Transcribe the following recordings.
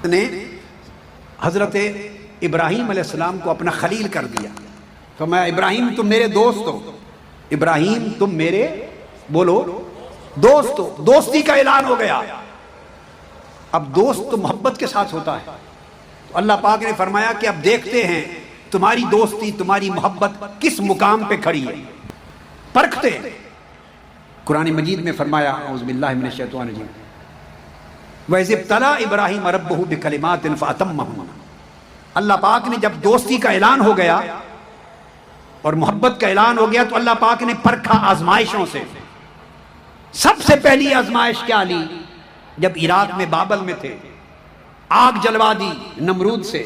نے حضرت ابراہیم علیہ السلام کو اپنا خلیل کر دیا. فرمایا ابراہیم تم میرے دوست ہو، ابراہیم تم میرے بولو دوست ہو. دوستی کا اعلان ہو گیا. اب دوست تو محبت کے ساتھ ہوتا ہے. تو اللہ پاک نے فرمایا کہ اب دیکھتے ہیں تمہاری دوستی تمہاری محبت کس مقام پہ کھڑی ہے، پرکھتے ہیں. قرآن مجید میں فرمایا اعوذ باللہ من الشیطان الرجیم وَإِذِ ابْتَلَىٰ إِبْرَاهِيمَ رَبُّهُ بِكَلِمَاتٍ فَأَتَمَّهُنَّ. اللہ پاک نے جب دوستی کا اعلان ہو گیا اور محبت کا اعلان ہو گیا تو اللہ پاک نے پرکھا آزمائشوں سے. سب سے پہلی آزمائش کیا لی؟ جب عراق میں بابل میں تھے، آگ جلوا دی نمرود سے.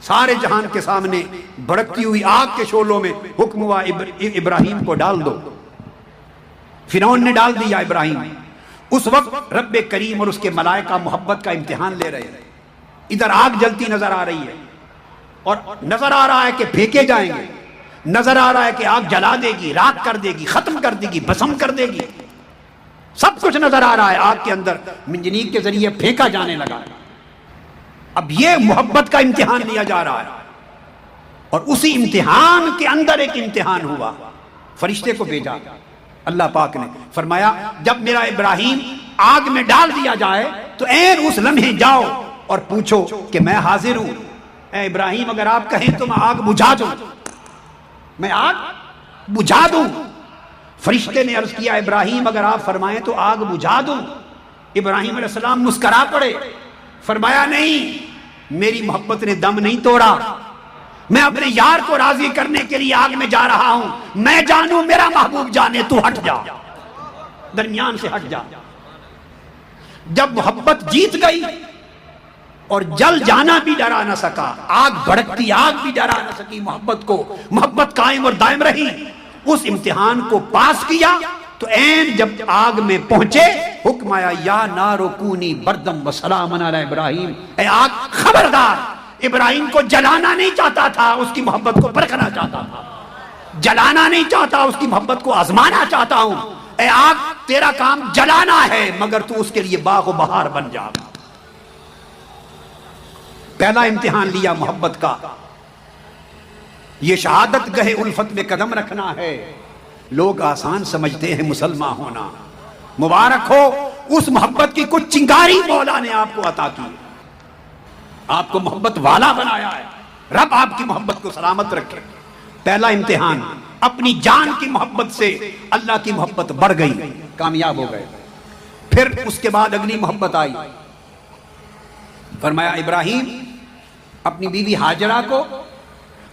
سارے جہان کے سامنے بھڑکتی ہوئی آگ کے شعلوں میں حکم ہوا ابراہیم کو ڈال دو. فرعون نے ڈال دیا ابراہیم. اس وقت رب کریم اور اس کے ملائکہ محبت کا امتحان لے رہے ہیں. ادھر آگ جلتی نظر آ رہی ہے اور نظر آ رہا ہے کہ پھینکے جائیں گے، نظر آ رہا ہے کہ آگ جلا دے گی، راکھ کر دے گی، ختم کر دے گی، بھسم کر دے گی. سب کچھ نظر آ رہا ہے. آگ کے اندر منجنیق کے ذریعے پھینکا جانے لگا. اب یہ محبت کا امتحان لیا جا رہا ہے اور اسی امتحان کے اندر ایک امتحان ہوا. فرشتے کو بھیجا اللہ پاک نے. فرمایا جب میرا ابراہیم آگ میں ڈال دیا جائے تو عین اس لمحے جاؤ اور پوچھو کہ میں حاضر ہوں. اے ابراہیم اگر آپ کہیں تو میں آگ بجھا دوں، میں آگ بجھا دوں. فرشتے نے عرض کیا ابراہیم اگر آپ فرمائیں تو آگ بجھا دوں. ابراہیم علیہ السلام مسکرا پڑے. فرمایا نہیں، میری محبت نے دم نہیں توڑا. میں اپنے یار کو راضی کرنے کے لیے آگ میں جا رہا ہوں. میں جانوں میرا محبوب جانے، تو ہٹ جا، درمیان سے ہٹ جا. جب محبت جیت گئی اور جل جانا بھی ڈرا نہ سکا، آگ بھڑکتی آگ بھی ڈرا نہ سکی محبت کو. محبت قائم اور دائم رہی. اس امتحان کو پاس کیا تو عین جب آگ میں پہنچے حکم آیا یا نار کونی بردم وسلام علی ابراہیم. اے آگ خبردار، ابراہیم کو جلانا نہیں چاہتا تھا، اس کی محبت کو پرکھنا چاہتا تھا. جلانا نہیں چاہتا، اس کی محبت کو آزمانا چاہتا ہوں. اے آگ تیرا کام جلانا ہے مگر تو اس کے لیے باغ و بہار بن جا. پہلا امتحان لیا محبت کا. یہ شہادت گہے الفت میں قدم رکھنا ہے. لوگ آسان سمجھتے ہیں مسلمان ہونا. مبارک ہو اس محبت کی کچھ چنگاری مولا نے آپ کو عطا کی. آپ کو محبت والا بنایا ہے. رب آپ کی محبت کو سلامت رکھے. پہلا امتحان اپنی جان کی محبت سے اللہ کی محبت بڑھ گئی، کامیاب ہو گئے. پھر اس کے بعد اگلی محبت آئی. فرمایا ابراہیم اپنی بیوی ہاجرہ کو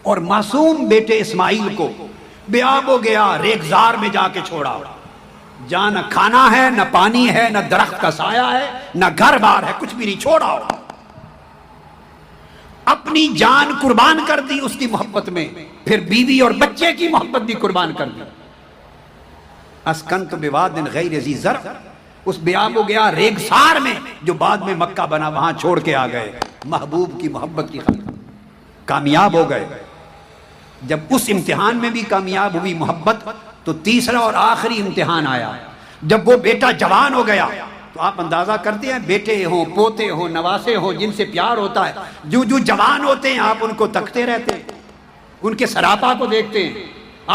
اور معصوم بیٹے اسماعیل کو بے آب ہو گیا ریگزار میں جا کے چھوڑا. جہاں نہ کھانا ہے، نہ پانی ہے، نہ درخت کا سایہ ہے، نہ گھر بار ہے، کچھ بھی نہیں. چھوڑا اپنی جان قربان کر دی اس کی محبت میں. پھر بیوی اور بچے کی محبت بھی قربان کر دی. اسکنت بواد غیر ذی زرع، اس بے آب ہو گیا ریگزار میں جو بعد میں مکہ بنا وہاں چھوڑ کے آ گئے محبوب کی محبت کی خاطر. کامیاب ہو گئے. جب اس امتحان میں بھی کامیاب ہوئی محبت تو تیسرا اور آخری امتحان آیا. جب وہ بیٹا جوان ہو گیا تو آپ اندازہ کرتے ہیں بیٹے ہوں، پوتے ہوں، نواسے ہوں، جن سے پیار ہوتا ہے، جو جوان ہوتے ہیں آپ ان کو تکتے رہتے ہیں، ان کے سراپا کو دیکھتے ہیں،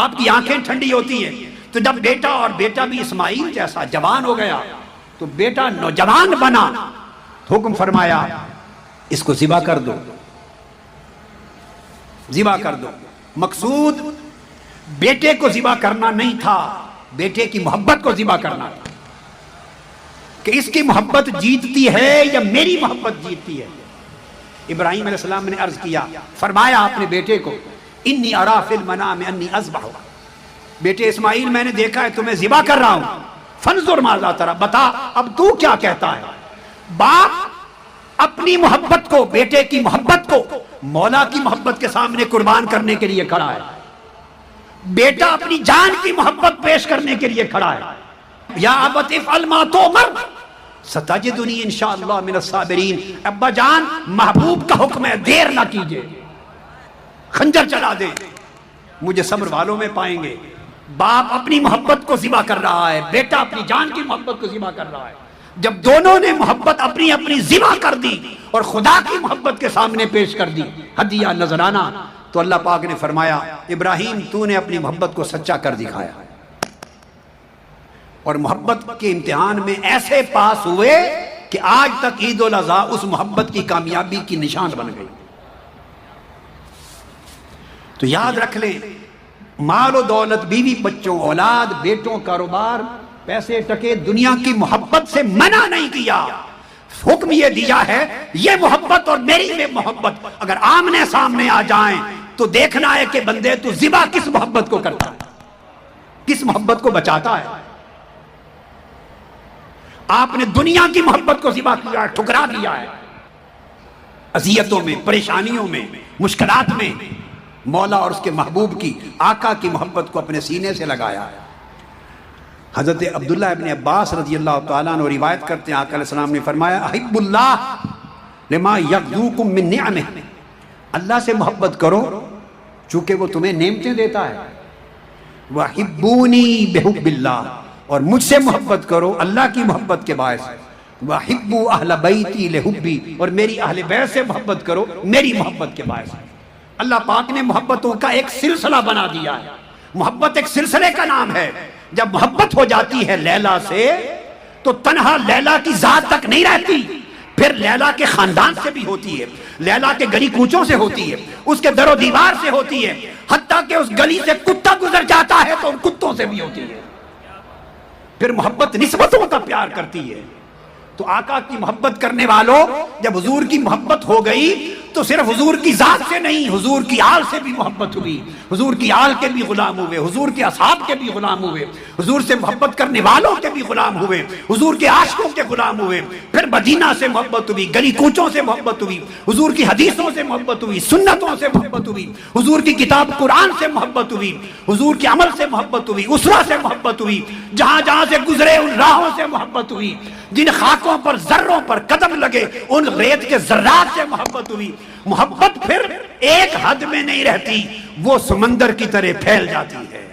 آپ کی آنکھیں ٹھنڈی ہوتی ہیں. تو جب بیٹا اور بیٹا بھی اسماعیل جیسا جوان ہو گیا تو بیٹا نوجوان بنا، حکم فرمایا اس کو ذبح کر دو، ذبح کر دو. مقصود بیٹے کو ذبح کرنا نہیں تھا، بیٹے کی محبت کو ذبح کرنا تھا کہ اس کی محبت جیتتی ہے یا میری محبت جیتتی ہے. ابراہیم علیہ السلام نے عرض کیا، فرمایا اپنے بیٹے کو انی ارا فی المنام انی اذبحک. بیٹے اسماعیل میں نے دیکھا ہے تمہیں ذبح کر رہا ہوں. فانظر ماذا تری، بتا اب تو کیا کہتا ہے. باپ اپنی محبت کو، بیٹے کی محبت کو مولا کی محبت کے سامنے قربان کرنے کے لیے کھڑا ہے. بیٹا اپنی جان کی محبت پیش کرنے کے لیے کھڑا ہے. یا ابت افعل ما تؤمر ستجدنی انشاءاللہ من الصابرین. ابا جان محبوب کا حکم ہے، دیر نہ کیجئے، خنجر چلا دیں، مجھے صبر والوں میں پائیں گے. باپ اپنی محبت کو ذبح کر رہا ہے، بیٹا اپنی جان کی محبت کو ذبح کر رہا ہے. جب دونوں نے محبت اپنی اپنی ذبح کر دی اور خدا کی محبت کے سامنے پیش کر دی ہدیہ نذرانہ، تو اللہ پاک نے فرمایا ابراہیم تو نے اپنی محبت کو سچا کر دکھایا، اور محبت کے امتحان میں ایسے پاس ہوئے کہ آج تک عید الاضحیٰ اس محبت کی کامیابی کی نشان بن گئی۔ تو یاد رکھ لیں، مال و دولت، بیوی بچوں، اولاد، بیٹوں، کاروبار، پیسے ٹکے، دنیا کی محبت سے منع نہیں کیا، حکم یہ دیا ہے یہ محبت اور میری میں محبت اگر آمنے سامنے آ جائیں تو دیکھنا ہے کہ بندے تو ذبح کس محبت کو کرتا ہے، کس محبت کو بچاتا ہے۔ آپ نے دنیا کی محبت کو ذبح کیا ہے، ٹھکرا دیا ہے، اذیتوں میں، پریشانیوں میں، مشکلات میں مولا اور اس کے محبوب کی، آقا کی محبت کو اپنے سینے سے لگایا ہے۔ حضرت عبداللہ ابن عباس رضی اللہ تعالیٰ عنہ روایت کرتے ہیں، آقا علیہ السلام نے فرمایا احب اللہ لما یغدوکم من نعمہ، اللہ سے محبت کرو چونکہ وہ تمہیں نعمتیں دیتا ہے، وحبونی بحب اللہ، اور مجھ سے محبت کرو اللہ کی محبت کے باعث، وحبوا اہل بیتی لحبی، اور میری اہل بیت سے محبت کرو میری محبت کے باعث۔ اللہ پاک نے محبتوں کا ایک سلسلہ بنا دیا ہے، محبت ایک سلسلے کا نام ہے۔ جب محبت ہو جاتی ہے لیلا سے تو تنہا لیلا کی ذات تک نہیں رہتی، پھر لیلا کے خاندان سے بھی ہوتی ہے، لیلا کے گلی کوچوں سے ہوتی ہے، اس کے در و دیوار سے ہوتی ہے، حتیٰ کہ اس گلی سے کتا گزر جاتا ہے تو ان کتوں سے بھی ہوتی ہے۔ پھر محبت نسبتوں کا پیار کرتی ہے۔ تو آقا کی محبت کرنے والوں، جب حضور کی محبت ہو گئی تو صرف حضور کی ذات سے نہیں، حضور کی آل سے بھی محبت ہوئی، حضور کی آل کے بھی غلام ہوئے، حضور کے اصحاب کے بھی غلام ہوئے، حضور سے محبت کرنے والوں کے بھی غلام ہوئے، حضور کے عاشقوں کے غلام ہوئے۔ پھر مدینہ سے محبت ہوئی، گلی کوچوں سے محبت ہوئی، حضور کی حدیثوں سے محبت ہوئی، سنتوں سے محبت ہوئی، حضور کی کتاب قرآن سے محبت ہوئی، حضور کے عمل سے محبت ہوئی، اسرہ سے محبت ہوئی، جہاں جہاں سے گزرے ان راہوں سے محبت ہوئی، جن خاکوں پر ذروں پر قدم لگے ان ریت کے ذرات سے محبت ہوئی۔ محبت پھر ایک حد میں نہیں رہتی، وہ سمندر کی طرح پھیل جاتی ہے۔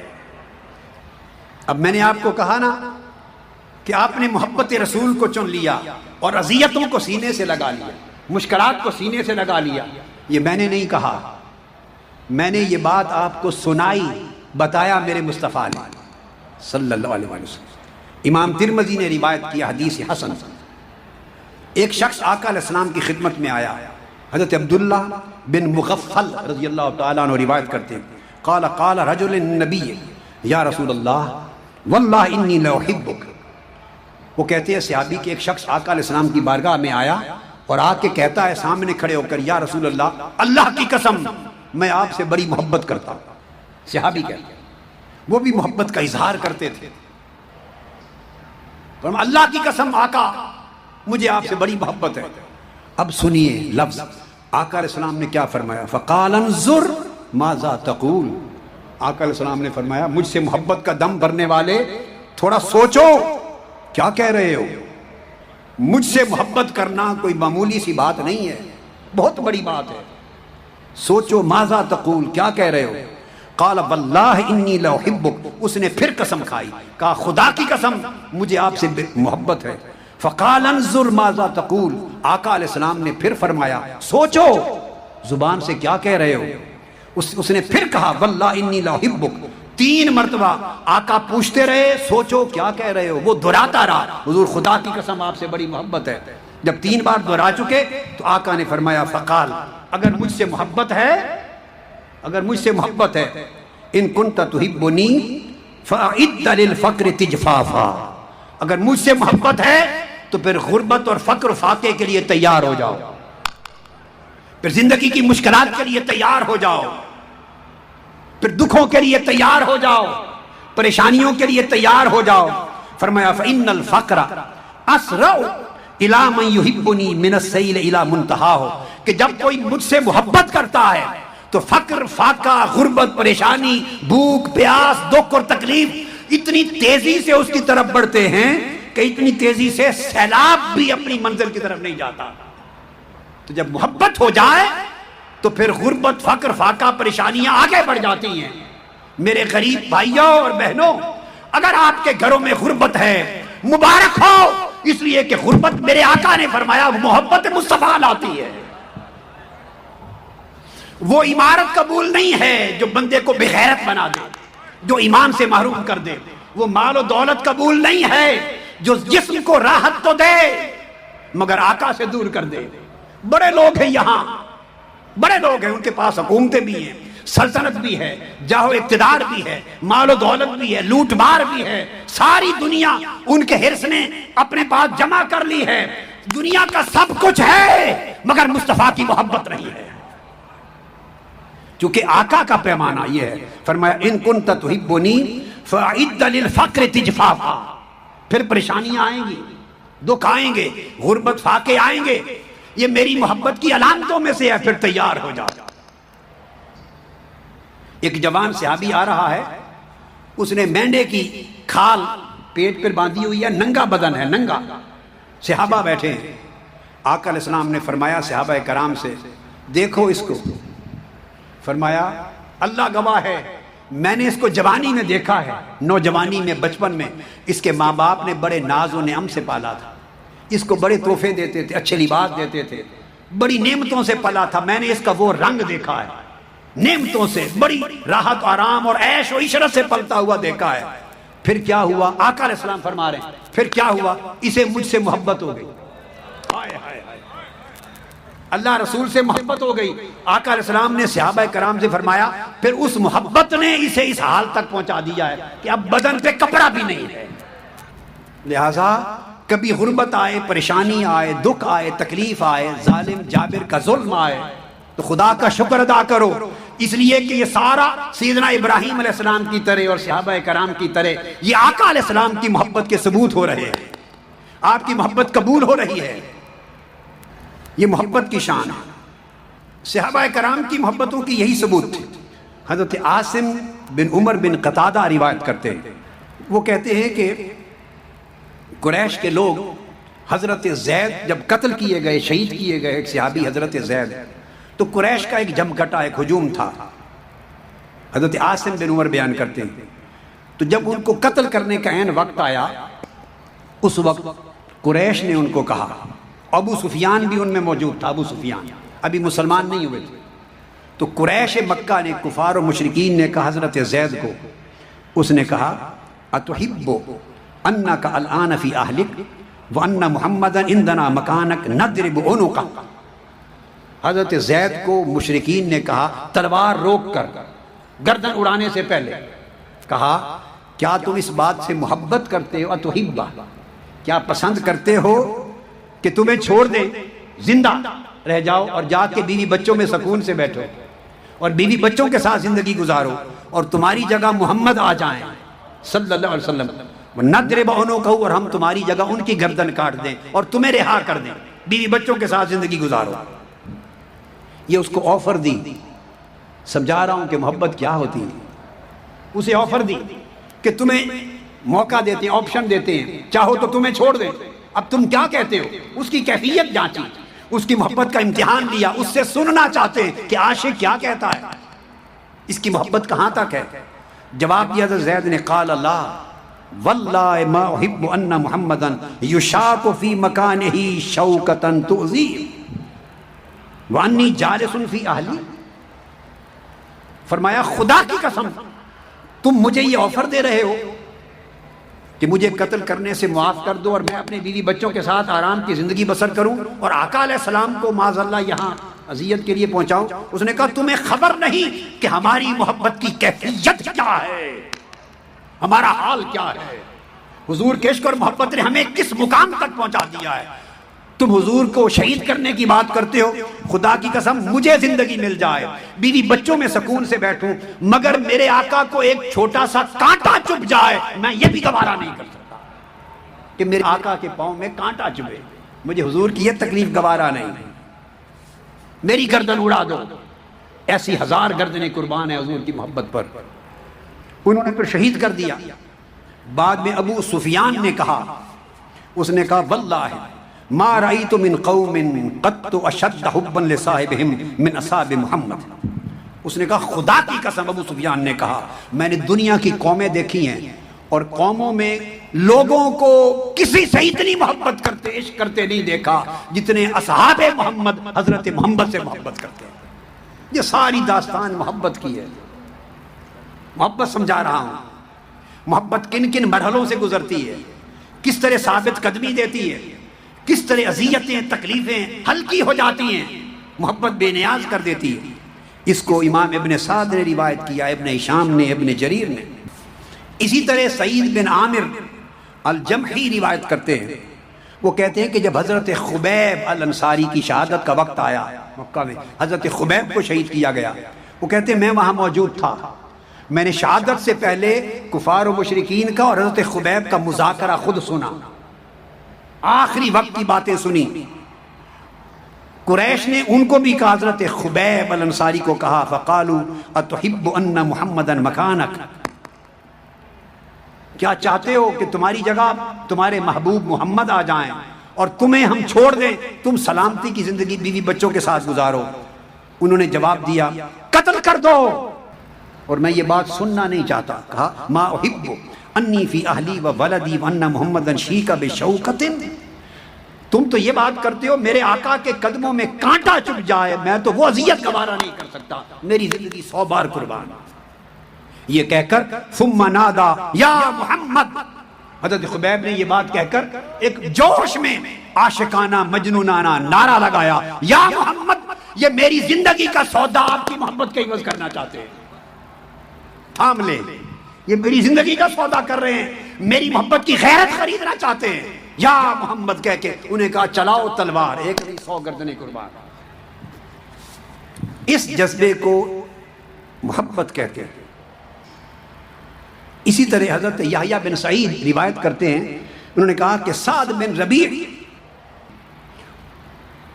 اب میں نے آپ کو کہا نا کہ آپ نے محبت رسول کو چن لیا اور اذیتوں کو سینے سے لگا لیا، مشکلات کو سینے سے لگا لیا، یہ میں نے نہیں کہا، میں نے یہ بات آپ کو سنائی، بتایا میرے مصطفیٰ نے صلی اللہ علیہ وسلم۔ امام ترمذی نے روایت کیا حدیث حسن، ایک شخص آقا علیہ السلام کی خدمت میں آیا، حضرت عبداللہ بن مغفل رضی اللہ تعالیٰ عنہ روایت کرتے ہیں، قال قال رجل النبی یا رسول اللہ واللہ انی لأحبک، وہ کہتے ہیں صحابی کہ ایک شخص آقا علیہ السلام کی بارگاہ میں آیا اور آ کے کہتا ہے سامنے کھڑے ہو کر، یا رسول اللہ اللہ کی قسم میں آپ سے بڑی محبت کرتا ہوں۔ صحابی کہتے ہیں وہ بھی محبت کا اظہار کرتے تھے، اللہ کی قسم آقا مجھے آپ سے بڑی محبت ہے۔ اب سنیے لفظ، آقا علیہ السلام نے کیا فرمایا، فقال انظر ماذا تقول، آقا علیہ السلام نے فرمایا مجھ سے محبت کا دم بھرنے والے تھوڑا سوچو کیا کہہ رہے ہو، مجھ سے محبت کرنا کوئی معمولی سی بات نہیں ہے، بہت بڑی بات ہے، سوچو ماذا تقول کیا کہہ رہے ہو۔ قال واللہ انی لأحبک، اس نے پھر قسم کھائی، کہا خدا کی قسم مجھے آپ سے محبت ہے۔ فقال انظر ماذا تقول، آقا علیہ السلام نے پھر فرمایا سوچو زبان سے کیا کہہ رہے ہو۔ اس نے پھر کہا واللہ انی لأحبک، 3 مرتبہ آقا پوچھتے رہے سوچو کیا کہہ رہے ہو، وہ دہراتا رہا حضور خدا کی قسم آپ سے بڑی محبت ہے۔ جب 3 بار دہرا چکے تو آقا نے فرمایا فقال اگر مجھ سے محبت ہے، اگر مجھ سے محبت ہے، ان کنت تحبنی فاعد للفقر تجفافا، اگر مجھ سے محبت ہے تو پھر غربت اور فقر و فاقے کے لیے تیار ہو جاؤ، پھر زندگی کی مشکلات کے لیے تیار ہو جاؤ، پھر دکھوں کے لیے تیار ہو جاؤ، پریشانیوں کے لیے تیار ہو جاؤ۔ فرمایا فإن الفقر اسرع الی من یحبنی من السیل الی منتہاہ، کہ جب کوئی مجھ سے محبت کرتا ہے تو فقر، فاقہ، غربت، پریشانی، بھوک، پیاس، دکھ اور تکلیف اتنی تیزی سے اس کی طرف بڑھتے ہیں کہ اتنی تیزی سے سیلاب بھی اپنی منزل کی طرف نہیں جاتا۔ تو جب محبت ہو جائے تو پھر غربت، فقر، فاقہ، پریشانیاں آگے بڑھ جاتی ہیں۔ میرے غریب بھائیوں اور بہنوں، اگر آپ کے گھروں میں غربت ہے مبارک ہو، اس لیے کہ غربت میرے آقا نے فرمایا محبت مصطفیٰ لاتی ہے. وہ عمارت قبول نہیں ہے جو بندے کو بغیرت بنا دے، جو ایمان سے محروم کر دے. وہ مال و دولت قبول نہیں ہے جو جسم کو راحت تو دے مگر آقا سے دور کر دے. بڑے لوگ ہیں یہاں، بڑے لوگ ہیں، ان کے پاس حکومتیں بھی ہیں، سلطنت بھی ہے، جاہ و اقتدار بھی ہے، مال و دولت بھی ہے، لوٹ مار بھی ہے، ساری دنیا ان کے حرص نے اپنے پاس جمع کر لی ہے. دنیا کا سب کچھ ہے مگر مصطفیٰ کی محبت نہیں ہے. چونکہ آقا کا پیمانہ یہ ہے، فرمایا ان کنت تحبنی فاعد للفقر تجفافا. پھر پریشانیاں آئیں گی، دکھ آئیں گے، غربت فاقے آئیں گے، یہ میری محبت کی علامتوں میں سے ہے، پھر تیار ہو جا. ایک جوان صحابی آ رہا ہے، اس نے مینڈے کی کھال پیٹ پر باندھی ہوئی ہے، ننگا بدن ہے، ننگا. صحابہ بیٹھے ہیں. آقا علیہ السلام نے فرمایا صحابہ کرام سے دیکھو اس کو. فرمایا اللہ گواہ ہے میں نے اس کو جوانی میں دیکھا ہے، نوجوانی میں، بچپن میں اس کے ماں باپ نے بڑے ناز و نعم سے پالا تھا، اس کو بڑے تحفے دیتے تھے، اچھے لباس دیتے تھے، بڑی نعمتوں سے پلا تھا. میں نے اس کا وہ رنگ دیکھا ہے، نعمتوں سے، بڑی راحت آرام اور عیش و عشرت سے پلتا ہوا دیکھا ہے. پھر کیا ہوا؟ آقا علیہ السلام فرما رہے ہیں پھر کیا ہوا؟ اسے مجھ سے محبت ہو گئی. ہائے ہائے ہائے، اللہ رسول سے محبت ہو گئی. آقا علیہ السلام نے صحابہ کرام سے فرمایا پھر اس محبت نے اسے اس حال تک پہنچا دیا ہے کہ اب بدن پہ کپڑا بھی نہیں ہے. لہذا کبھی غربت آئے، پریشانی آئے، دکھ آئے، تکلیف آئے، ظالم جابر کا ظلم آئے تو خدا کا شکر ادا کرو، اس لیے کہ یہ سارا سیدنا ابراہیم علیہ السلام کی طرح اور صحابہ کرام کی طرح یہ آقا علیہ السلام کی محبت کے ثبوت ہو رہے ہیں. آپ کی محبت قبول ہو رہی ہے، یہ محبت کی شان ہے. صحابہ کرام کی محبتوں کی یہی ثبوت تھی. حضرت عاصم بن عمر بن قتادہ روایت کرتے ہیں، وہ کہتے ہیں کہ قریش کے لوگ حضرت زید جب قتل کیے گئے، شہید کیے گئے ایک صحابی حضرت زید، تو قریش کا ایک جمگٹا، ایک ہجوم تھا. حضرت عاصم بن عمر بیان کرتے ہیں تو جب ان کو قتل کرنے کا عین وقت آیا، اس وقت قریش نے ان کو کہا، ابو سفیان بھی ان میں موجود تھا، ابو سفیان ابھی مسلمان نہیں ہوئے تھے، تو قریش مکہ نے، کفار و مشرکین نے کہا حضرت زید کو، اس نے کہا اتحب انک الان فی اہلک وان محمدا عندنا مکانک نضرب عنقک. حضرت زید کو مشرکین نے کہا تلوار روک کر، گردن اڑانے سے پہلے کہا کیا تم اس بات سے محبت کرتے ہو؟ اتحبہ، کیا پسند کرتے ہو کہ تمہیں چھوڑ دیں، زندہ رہ جاؤ اور جا کے بیوی بچوں میں سکون سے بیٹھو اور بیوی بچوں کے ساتھ زندگی گزارو اور تمہاری جگہ محمد آ جائیں صلی اللہ علیہ وسلم، نضرب عنقہ، اور ہم تمہاری جگہ ان کی گردن کاٹ دیں اور تمہیں رہا کر دیں، بیوی بچوں کے ساتھ زندگی گزارو. یہ اس کو آفر دی. سمجھا رہا ہوں کہ محبت کیا ہوتی ہے. اسے آفر دی کہ تمہیں موقع دیتے ہیں، آپشن دیتے ہیں، چاہو تو تمہیں چھوڑ دیں، اب تم کیا کہتے ہو؟ اس کی کیفیت جانچی، اس کی محبت کا امتحان لیا، اس سے سننا چاہتے ہیں کہ عاشق کیا کہتا ہے، اس کی محبت کہاں تک ہے. جواب دیا حضرت زید نے قال اللہ واللہ ما احب ان محمدا یشاق فی مکانہ شوکتا تؤذی وانی جالس فی اہلی. فرمایا خدا کی قسم تم مجھے یہ آفر دے رہے ہو کہ مجھے قتل کرنے سے معاف کر دو اور میں اپنے بیوی بچوں کے ساتھ آرام کی زندگی بسر کروں اور آقا علیہ السلام کو معاذ اللہ یہاں اذیت کے لیے پہنچاؤں. اس نے کہا تمہیں خبر نہیں کہ ہماری محبت کی کیفیت کیا ہے، ہمارا حال کیا ہے. حضور کے عشق اور محبت نے ہمیں کس مقام تک پہنچا دیا ہے. تم حضور کو شہید کرنے کی بات کرتے ہو، خدا کی قسم مجھے زندگی مل جائے، بیوی بچوں میں سکون سے بیٹھوں، مگر میرے آقا کو ایک چھوٹا سا کانٹا چبھ جائے میں یہ بھی گوارا نہیں کر سکتا کہ میرے آقا کے پاؤں میں کانٹا چبھے. مجھے حضور کی یہ تکلیف گوارا نہیں، میری گردن اڑا دو. ایسی ہزار گردنیں قربان ہیں حضور کی محبت پر. انہوں نے پھر شہید کر دیا. بعد میں ابو سفیان نے کہا، اس نے کہا واللہ ما رأیت من قوم قط اشد حبا لصاحبہم من اصحاب محمد. اس نے کہا خدا کی قسم، ابو سفیان نے کہا میں نے دنیا کی قومیں دیکھی ہیں اور قوموں میں لوگوں کو کسی سے اتنی محبت کرتے عشق کرتے نہیں دیکھا جتنے اصحاب محمد حضرت محمد سے محبت کرتے ہیں۔ یہ ساری داستان محبت کی ہے۔ محبت سمجھا رہا ہوں، محبت کن کن مرحلوں سے گزرتی ہے، کس طرح ثابت قدمی دیتی ہے، کس طرح اذیتیں تکلیفیں ہلکی ہو جاتی ہیں، محبت بے نیاز کر دیتی ہے۔ اس کو امام ابن سعد نے روایت کیا، ابن ہشام نے، ابن جریر نے۔ اسی طرح سعید بن عامر الجمحی روایت کرتے ہیں، وہ کہتے ہیں کہ جب حضرت خبیب الانصاری کی شہادت کا وقت آیا، مکہ میں حضرت خبیب کو شہید کیا گیا، وہ کہتے ہیں میں وہاں موجود تھا، میں نے شہادت سے پہلے کفار و مشرکین کا اور حضرت خبیب کا مذاکرہ خود سنا، آخری وقت کی باتیں سنی۔ قریش نے ان کو بھی کہا، حضرت خبیب الانصاری کو کہا، فقالوا اتحب ان محمدا مکانک، کیا چاہتے ہو کہ تمہاری جگہ تمہارے محبوب محمد آ جائیں اور تمہیں ہم چھوڑ دیں، تم سلامتی کی زندگی بیوی بچوں کے ساتھ گزارو؟ انہوں نے جواب دیا قتل کر دو، اور میں یہ بات سننا نہیں چاہتا۔ کہا ما احب انی فی اہلی و ولدی وان محمدا شیک بشوکۃ، تم تو یہ بات کرتے ہو میرے آقا کے قدموں میں کانٹا چبھ جائے، میں تو وہ اذیت گوارا نہیں کر سکتا، میری زندگی 100 بار قربان۔ یہ کہہ کر ثم نادا یا محمد، حضرت خبیب نے یہ بات کہہ کر ایک جوش میں عاشقانہ مجنونانہ نعرہ لگایا، یا محمد، یہ میری زندگی کا سودا آپ کی محبت کے عوض کرنا چاہتے ہیں، تھام لے، یہ میری زندگی کا سودا کر رہے ہیں، میری محبت کی غیرت خریدنا چاہتے ہیں، یا محمد کہہ کے انہیں کہا چلاؤ تلوار، ایک نہیں 100 گردنیں قربان۔ اس جذبے کو محبت کہتے ہیں۔ اسی طرح حضرت یحییٰ بن سعید روایت کرتے ہیں، انہوں نے کہا کہ سعد بن ربیع،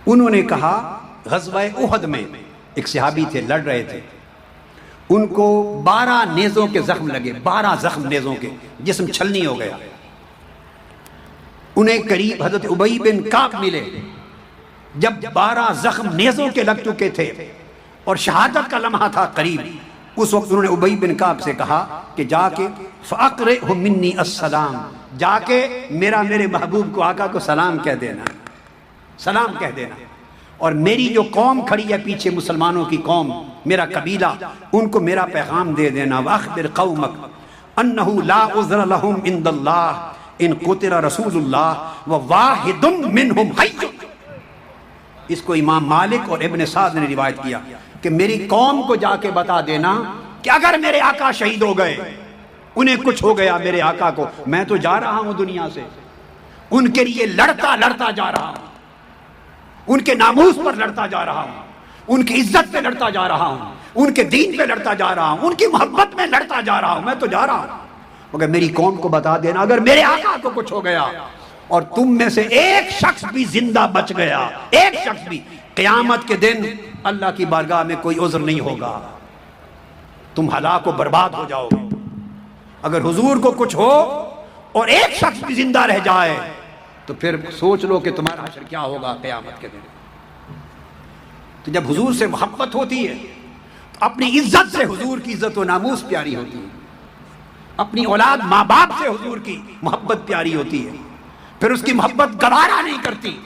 انہوں نے کہا غزوہ احد میں ایک صحابی تھے، لڑ رہے تھے، ان کو 12 نیزوں کے زخم لگے، 12 زخم نیزوں کے، جسم چھلنی ہو گیا۔ انہیں قریب حضرت ابی بن کعب ملے، جب 12 زخم نیزوں کے لگ چکے تھے اور شہادت کا لمحہ تھا قریب، اس وقت انہوں نے ابی بن کعب سے کہا کہ جا کے فَأَقْرِئْهُ مِنِّي السلام، جا کے میرے محبوب کو، آقا کو سلام کہہ دینا، سلام کہہ دینا، اور میری جو قوم کھڑی ہے پیچھے، مسلمانوں کی قوم، میرا قبیلہ، ان کو میرا پیغام دے دینا، وَأَخْبِرْ قَوْمَكَ أَنَّهُ لَا عُذْرَ لَهُمْ عِنْدَ اللَّهِ ان قتل رسول اللہ وواحد منہم حی۔ اس کو امام مالک اور ابن سعد نے روایت کیا کہ میری قوم کو جا کے بتا دینا کہ اگر میرے آقا شہید ہو گئے، انہیں کچھ ہو گیا میرے آقا کو، میں تو جا رہا ہوں دنیا سے، ان کے لیے لڑتا لڑتا جا رہا ہوں، ان کے ناموس پر لڑتا جا رہا ہوں، ان کی عزت پہ لڑتا جا رہا ہوں، ان کے دین پہ لڑتا جا رہا ہوں، ان کی محبت میں لڑتا جا رہا ہوں، میں تو جا رہا ہوں، مگر میری قوم کو بتا دینا اگر میرے آقا کو کچھ ہو گیا اور تم میں سے ایک شخص بھی زندہ بچ گیا، ایک شخص بھی، قیامت کے دن اللہ کی بارگاہ میں کوئی عذر نہیں ہوگا، تم ہلاک و برباد ہو جاؤ گے۔ اگر حضور کو کچھ ہو اور ایک شخص بھی زندہ رہ جائے تو پھر سوچ لو کہ تمہارا حشر کیا ہوگا قیامت کے دن۔ تو جب حضور سے محبت ہوتی ہے تو اپنی عزت سے حضور کی عزت و ناموس پیاری ہوتی ہے، اپنی اولاد ماں باپ سے حضور کی محبت پیاری ہوتی ہے، پھر اس کی محبت گوارا نہیں کرتی،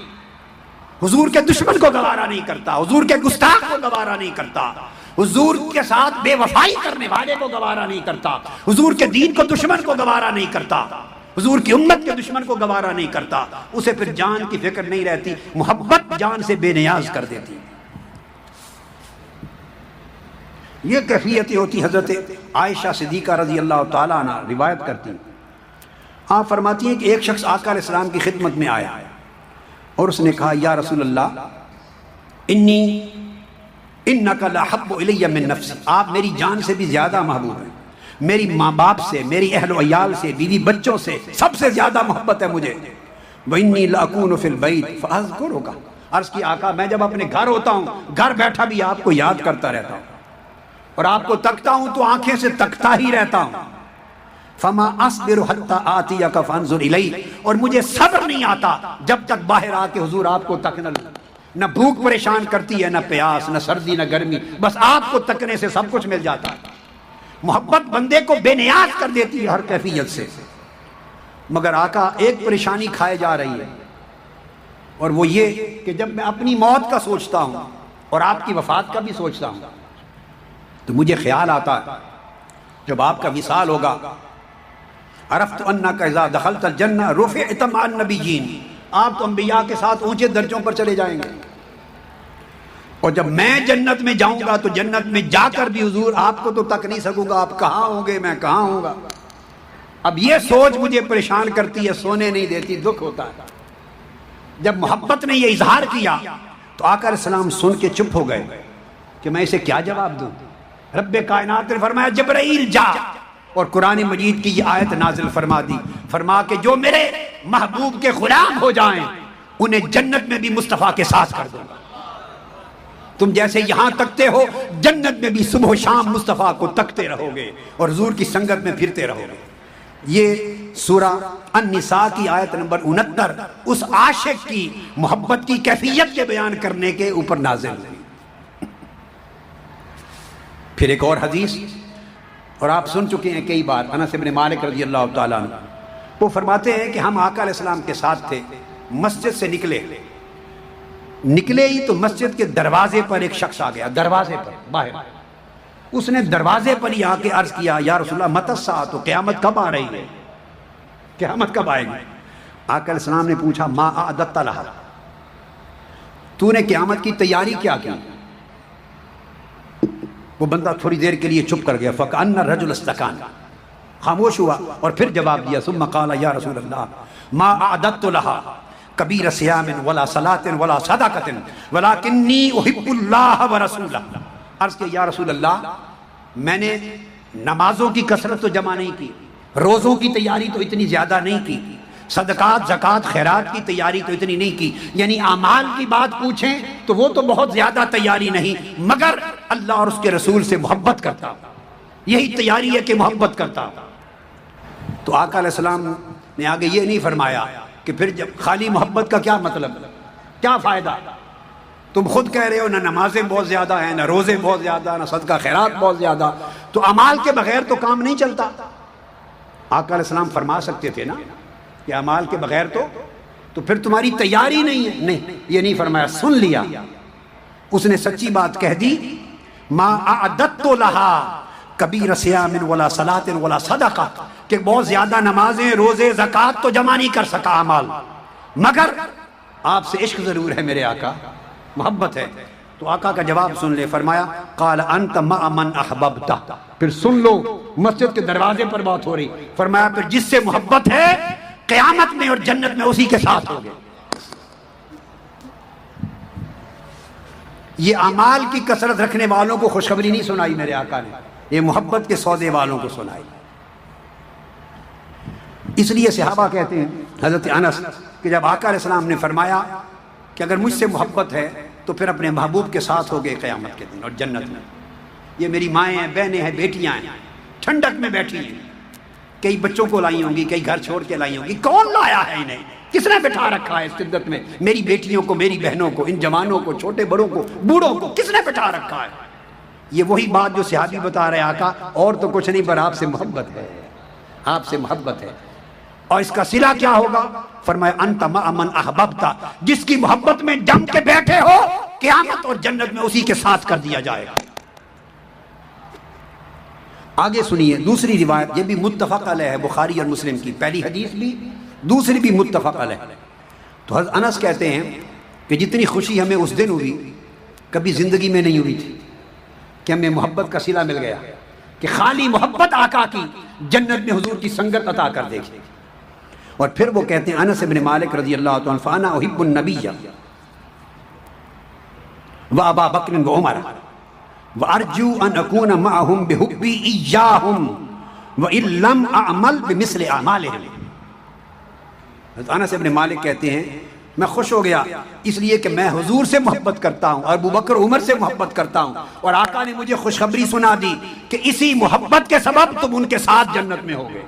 حضور کے دشمن کو گوارا نہیں کرتا، حضور کے گستاخ کو گوارا نہیں کرتا، حضور کے ساتھ بے وفائی کرنے والے کو گوارا نہیں کرتا، حضور کے دین کو دشمن کو گوارا نہیں کرتا، حضور کی امت کے دشمن کو گوارا نہیں کرتا، اسے پھر جان کی فکر نہیں رہتی، محبت جان سے بے نیاز کر دیتی۔ یہ کیفیت ہوتی۔ حضرت عائشہ صدیقہ رضی اللہ تعالیٰ عنہ روایت کرتی ہیں، آپ فرماتی ہیں کہ ایک شخص آقا علیہ السلام کی خدمت میں آیا اور اس نے کہا یا رسول اللہ انک لأحب الی من نفسی، آپ میری جان سے بھی زیادہ محبوب ہیں، میری ماں باپ سے، میری اہل و عیال سے، بیوی بچوں سے سب سے زیادہ محبت ہے مجھے، وانی لاکون فی البیت فاذکرک، عرض کی آقا میں جب اپنے گھر ہوتا ہوں، گھر بیٹھا بھی آپ کو یاد کرتا رہتا ہوں، اور آپ کو تکتا ہوں تو آنکھیں سے تکتا ہی رہتا ہوں، فما اصبر حتی آتیک فانظر الی، اور مجھے صبر نہیں آتا جب تک باہر آ کے حضور آپ کو تک نہ لوں، نہ بھوک پریشان کرتی ہے، نہ پیاس، نہ سردی، نہ گرمی، بس آپ کو تکنے سے سب کچھ مل جاتا ہے۔ محبت بندے کو بے نیاز کر دیتی ہے ہر کیفیت سے۔ مگر آقا ایک پریشانی کھائے جا رہی ہے، اور وہ یہ کہ جب میں اپنی موت کا سوچتا ہوں اور آپ کی وفات کا بھی سوچتا ہوں تو مجھے خیال آتا ہے جب آپ کا وصال ہوگا، عرفت انک اذا دخلت الجنہ رفعت مع النبیین، آپ تو انبیاء کے ساتھ اونچے درجوں پر چلے جائیں گے، اور جب میں جنت میں جاؤں گا تو جنت میں جا کر بھی حضور آپ کو تو تک نہیں سکوں گا، آپ کہاں ہوں گے، میں کہاں ہوں گا۔ اب یہ سوچ مجھے پریشان کرتی ہے، سونے نہیں دیتی، دکھ ہوتا ہے۔ جب محبت نے یہ اظہار کیا تو آقا علیہ السلام سن کے چپ ہو گئے کہ میں اسے کیا جواب دوں۔ رب کائنات نے فرمایا جبرائیل جا، اور قرآن مجید کی یہ آیت نازل فرما دی، فرما کہ جو میرے محبوب کے غلام ہو جائیں انہیں جنت میں بھی مصطفیٰ کے ساتھ کر دوں گا۔ تم جیسے یہاں تکتے ہو جنت میں بھی صبح و شام مصطفیٰ کو تکتے رہو گے اور حضور کی سنگت میں پھرتے رہو گے۔ یہ سورہ النساء کی آیت نمبر 69 اس عاشق کی محبت کی کیفیت کے بیان کرنے کے اوپر نازل ہوئی۔ پھر ایک اور حدیث، اور آپ سن چکے ہیں کئی بار، انس بن مالک رضی اللہ تعالیٰ عنہ وہ فرماتے ہیں کہ ہم آقا علیہ السلام کے ساتھ تھے، مسجد سے نکلے ہی تو مسجد کے دروازے پر ایک شخص آ گیا، دروازے پر باہر، اس نے دروازے پر ہی آ کے عرض کیا یا رسول اللہ متی الساعۃ، تو قیامت کب آ رہی ہے، قیامت کب آئے گی؟ آقا علیہ السلام نے پوچھا ما اعددت لہا، تو نے قیامت کی تیاری کیا کی؟ وہ بندہ تھوڑی دیر کے لیے چپ کر گیا، فَكَأَنَّ الرَّجُلَ اسْتَكَانَ، خاموش ہوا، اور پھر جواب دیا ثم قال یا رسول اللہ ما اعددت لها کبیر صیام ولا صلاۃ ولا صدقۃ ولکنی احب اللہ ورسولہ۔ عرض کہ یا رسول اللہ میں نے نمازوں کی کثرت تو جمع نہیں کی، روزوں کی تیاری تو اتنی زیادہ نہیں کی، صدقات زکوٰۃ خیرات کی تیاری تو اتنی نہیں کی، یعنی اعمال کی بات پوچھیں تو وہ تو بہت زیادہ تیاری نہیں، مگر اللہ اور اس کے رسول سے محبت کرتا، یہی تیاری ہے کہ محبت کرتا۔ تو آقا علیہ السلام نے آگے یہ نہیں فرمایا کہ پھر جب خالی محبت کا کیا مطلب، کیا فائدہ، تم خود کہہ رہے ہو نہ نمازیں بہت زیادہ ہیں، نہ روزے بہت زیادہ، نہ صدقہ خیرات بہت زیادہ، تو اعمال کے بغیر تو کام نہیں چلتا۔ آقا علیہ السلام فرما سکتے تھے نا کہ اعمال کے بغیر تو پھر تمہاری تیاری نہیں ہے، نہیں، یہ نہیں فرمایا، سن لیا، اس نے سچی بات کہہ دی، ما اعددت لہا کبیر صیام ولا صلاۃ ولا صدقہ، کہ بہت زیادہ نمازیں روزے زکوٰۃ تو جمع نہیں کر سکا اعمال، مگر آپ سے عشق ضرور ہے میرے آقا، محبت ہے۔ تو آقا کا جواب سن لے، فرمایا قال انت مع من احببت، پھر سن لو، مسجد کے دروازے پر بات ہو رہی، فرمایا پھر جس سے محبت ہے قیامت میں اور جنت میں اسی کے ساتھ ہوگے۔ یہ اعمال کی کثرت رکھنے والوں کو خوشخبری نہیں سنائی میرے آقا نے، یہ محبت کے سودے والوں کو سنائی۔ اس لیے صحابہ کہتے ہیں حضرت انس کہ جب آقا علیہ السلام نے فرمایا کہ اگر مجھ سے محبت ہے تو پھر اپنے محبوب کے ساتھ ہوگے قیامت کے دن اور جنت میں۔ یہ میری مائیں ہیں، بہنیں ہیں، بیٹیاں ہیں، ٹھنڈک میں بیٹھی ہیں، کئی بچوں کو لائی ہوں گی، کئی گھر چھوڑ کے لائی ہوں گی، کون لایا ہے انہیں، کس نے بٹھا رکھا ہے اس شدت میں، میری بیٹیوں کو، میری بہنوں کو، ان جوانوں کو، چھوٹے بڑوں کو، بوڑھوں کو کس نے بٹھا رکھا ہے؟ یہ وہی بات جو صحابی بتا رہے آقا، اور تو کچھ نہیں پر آپ سے محبت ہے، آپ سے محبت ہے۔ اور اس کا صلہ کیا ہوگا؟ فرمایا انت مع من احببت، جس کی محبت میں جم کے بیٹھے ہو قیامت اور جنت میں اسی کے ساتھ کر دیا جائے گا۔ آگے سنیے دوسری روایت، یہ بھی متفق علیہ ہے، بخاری اور مسلم کی، پہلی حدیث بھی دوسری بھی متفق علیہ۔ تو حضرت انس کہتے ہیں کہ جتنی خوشی ہمیں اس دن ہوئی کبھی زندگی میں نہیں ہوئی تھی، کہ ہمیں محبت کا صلہ مل گیا، کہ خالی محبت آقا کی جنت میں حضور کی سنگت عطا کر دے گی۔ اور پھر وہ کہتے ہیں انس بن مالک رضی اللہ عنہ فانا احب النبی وابا بکر وعمر وارجو ان اکون معهم بحبی ایاہم وان لم اعمل بمثل اعمالهم۔ انس بن مالک کہتے ہیں میں خوش ہو گیا اس لیے کہ میں حضور سے محبت کرتا ہوں اور ابو بکر عمر سے محبت کرتا ہوں، اور آقا نے مجھے خوشخبری سنا دی کہ اسی محبت کے سبب تم ان کے ساتھ جنت میں ہوگے،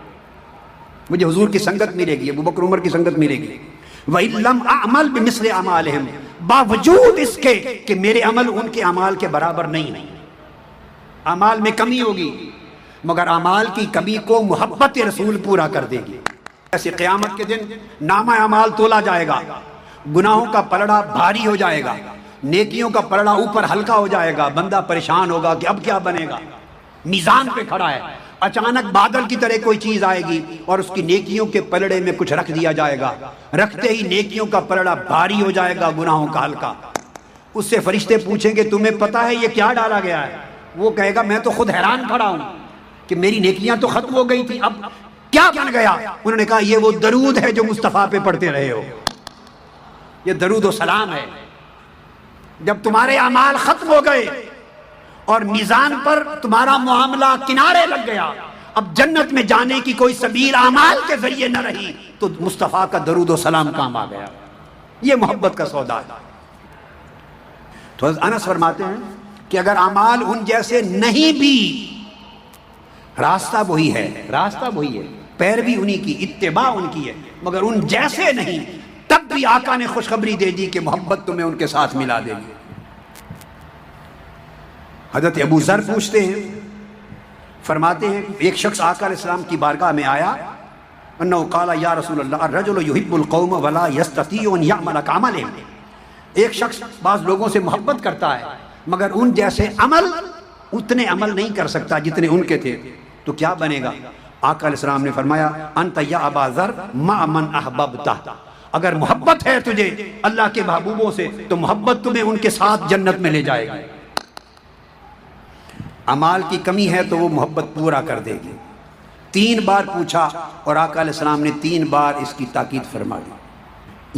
مجھے حضور کی سنگت ملے گی، ابو بکر عمر کی سنگت ملے گی۔ وَإِن لَمْ أَعْمَلْ بِمِثْلِ أَعْمَالِهِمْ، باوجود اس کے کہ میرے عمل ان کے اعمال کے برابر نہیں، اعمال میں کمی ہوگی، مگر اعمال کی کمی کو محبت رسول پورا کر دے گی۔ ایسے قیامت کے دن نامہ اعمال تولا جائے گا، گناہوں کا پلڑا بھاری ہو جائے گا، نیکیوں کا پلڑا اوپر ہلکا ہو جائے گا، بندہ پریشان ہوگا کہ اب کیا بنے گا۔ میزان پہ کھڑا ہے، اچانک بادل کی طرح کوئی چیز آئے گی اور اس کی نیکیوں کے پلڑے میں کچھ رکھ دیا جائے گا، رکھتے ہی نیکیوں کا پلڑا بھاری ہو جائے گا، گناہوں کا ہلکا۔ اس سے فرشتے پوچھیں گے تمہیں پتا ہے یہ کیا ڈالا گیا ہے؟ وہ کہے گا میں تو خود حیران کھڑا ہوں کہ میری نیکیاں تو ختم ہو گئی تھی، اب کیا بن گیا؟ انہوں نے کہا یہ وہ درود ہے جو مصطفیٰ پہ پڑھتے رہے ہو، یہ درود و سلام ہے۔ جب تمہارے اعمال ختم ہو گئے اور میزان پر تمہارا معاملہ کنارے لگ گیا، اب جنت میں جانے کی کوئی سبیل اعمال کے ذریعے نہ رہی، تو مصطفیٰ کا درود و سلام کام آ گیا۔ یہ محبت کا سودا ہے۔ تو انس فرماتے ہیں کہ اگر اعمال ان جیسے نہیں بھی، راستہ وہی ہے، راستہ وہی ہے، پیروی انہی کی، اتباع ان کی ہے، مگر ان جیسے نہیں، تب بھی آقا نے خوشخبری دے دی کہ محبت تمہیں ان کے ساتھ ملا دے گی۔ حضرت ابو ذر پوچھتے ہیں، فرماتے ہیں ایک شخص آقا علیہ السلام کی بارگاہ میں آیا، انہو قال یا رسول اللہ الرجل یحب القوم ولا یستطیع ان یعمل کعملہم۔ ایک شخص بعض لوگوں سے محبت کرتا ہے مگر ان جیسے عمل، اتنے عمل نہیں کر سکتا جتنے ان کے تھے، تو کیا بنے گا؟ آقا علیہ السلام نے فرمایا انت یا ابا ذر مع من احببتہ، اگر محبت ہے تجھے اللہ کے محبوبوں سے تو محبت تمہیں ان کے ساتھ جنت میں لے جائے گی۔ اعمال کی کمی ہے تو وہ محبت پورا کر دے گی۔ 3 بار پوچھا اور آقا علیہ السلام نے 3 بار اس کی تاکید فرما دی۔